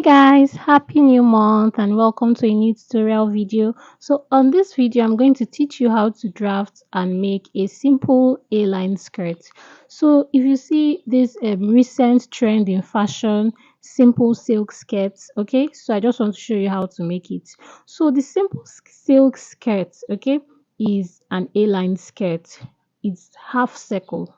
Guys, happy new month and welcome to a new tutorial video. So on this video I'm going to teach you how to draft and make a simple A-line skirt. So if you see this recent trend in fashion, simple silk skirts, okay, so I just want to show you how to make it. So the simple silk skirt, okay, is an A-line skirt. It's half circle.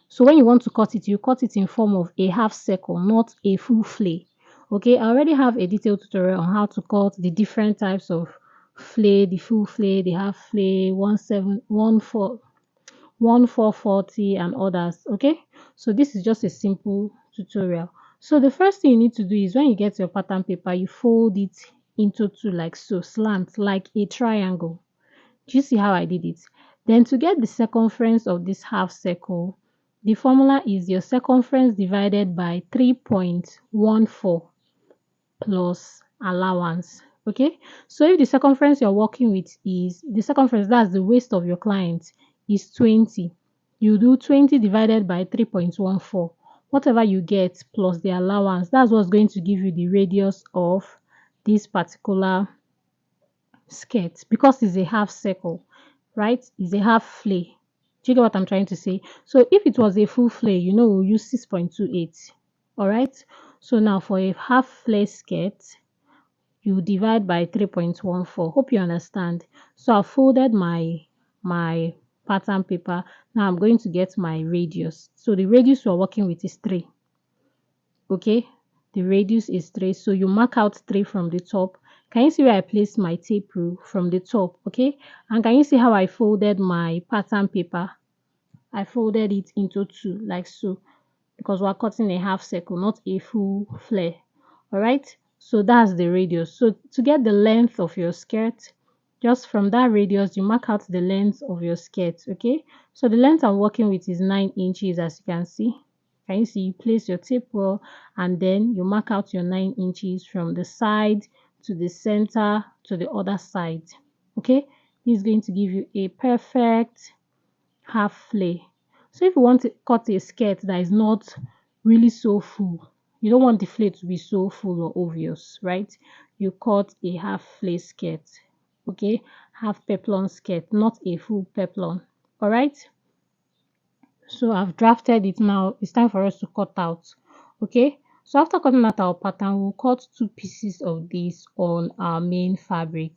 So when you want to cut it, you cut it in form of a half circle, not a full flay. Okay, I already have a detailed tutorial on how to cut the different types of flay, the full flay, the half flay, 1440 and others. Okay, so this is just a simple tutorial. So the first thing you need to do is when you get your pattern paper, you fold it into two like so, slant like a triangle. Do you see how I did it? Then to get the circumference of this half circle, the formula is your circumference divided by 3.14 plus allowance. Okay, so if the circumference you're working with is the circumference, that's the waist of your client, is 20, you do 20 divided by 3.14. Whatever you get plus the allowance, that's what's going to give you the radius of this particular skirt, because it's a half circle, right? It's a half flay. Do you get what I'm trying to say? So if it was a full flay, we'll use 6.28. All right. So now for a half flay skirt, you divide by 3.14. Hope you understand. So I folded my pattern paper. Now I'm going to get my radius. So the radius we're working with is 3. Okay, the radius is 3, so you mark out 3 from the top. Can you see where I placed my tape rule from the top? Okay, and can you see how I folded my pattern paper? I folded it into 2 like so, because we're cutting a half circle, not a full flare. All right, so that's the radius. So to get the length of your skirt, just from that radius you mark out the length of your skirt. Okay, so the length I'm working with is 9 inches, as you can see. Can you see? You place your tape well and then you mark out your 9 inches from the side to the center to the other side. Okay, this is going to give you a perfect half flay. So if you want to cut a skirt that is not really so full, you don't want the flay to be so full or obvious, right? You cut a half flay skirt. Okay, half peplon skirt, not a full peplon. All right, so I've drafted it. Now it's time for us to cut out. Okay, so after cutting out our pattern, we'll cut 2 pieces of this on our main fabric.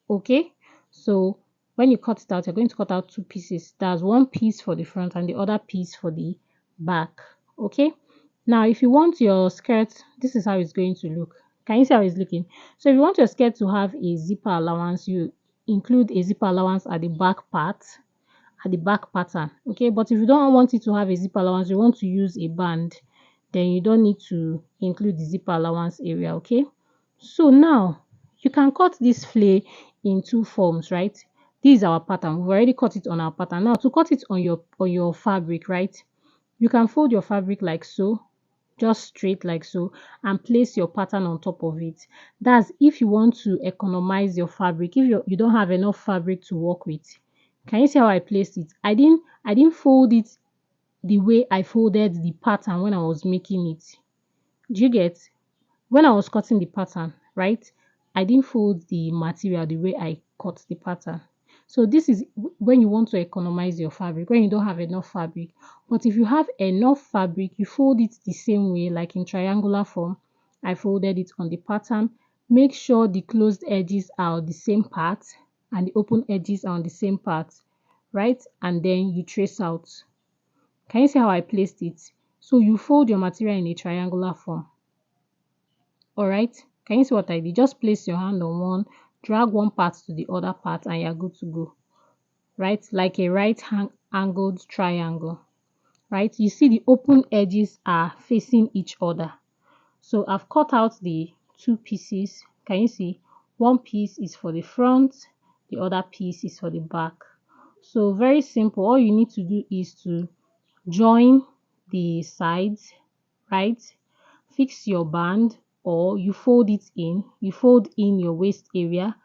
Okay, so when you cut it out, you're going to cut out 2 pieces. That's 1 piece for the front and the other piece for the back. Okay, now if you want your skirt, this is how it's going to look. Can you see how it's looking? So if you want your skirt to have a zipper allowance, you include a zipper allowance at the back part, at the back pattern. Okay, but if you don't want it to have a zip allowance, you want to use a band, then you don't need to include the zip allowance area. Okay, so now you can cut this flay in 2 forms, right? This is our pattern. We've already cut it on our pattern. Now to cut it on your fabric, right, you can fold your fabric like so, just straight like so, and place your pattern on top of it. That's if you want to economize your fabric, if you don't have enough fabric to work with. Can you see how I placed it? I didn't fold it the way I folded the pattern when I was making it. Do you get? When I was cutting the pattern, right? I didn't fold the material the way I cut the pattern. So this is when you want to economize your fabric, when you don't have enough fabric. But if you have enough fabric, you fold it the same way, like in triangular form. I folded it on the pattern. Make sure the closed edges are on the same part and the open edges are on the same part, right? And then you trace out. Can you see how I placed it? So you fold your material in a triangular form. All right, can you see what I did? Just place your hand on one, drag one part to the other part, and you're good to go, right? Like a angled triangle, right? You see the open edges are facing each other. So I've cut out the 2 pieces. Can you see? One piece is for the front, the other piece is for the back. So very simple. All you need to do is to join the sides, right? Fix your band, or you fold it in. You fold in your waist area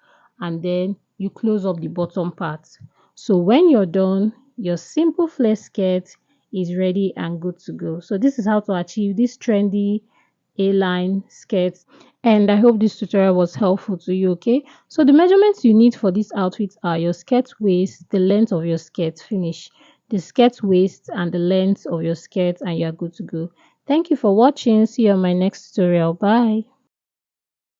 and then you close up the bottom part. So when you're done, your simple flare skirt is ready and good to go. So this is how to achieve this trendy A-line skirt. And I hope this tutorial was helpful to you, okay? So the measurements you need for this outfit are your skirt waist, the length of your skirt, finish. The skirt waist and the length of your skirt, and you're good to go. Thank you for watching. See you on my next tutorial. Bye.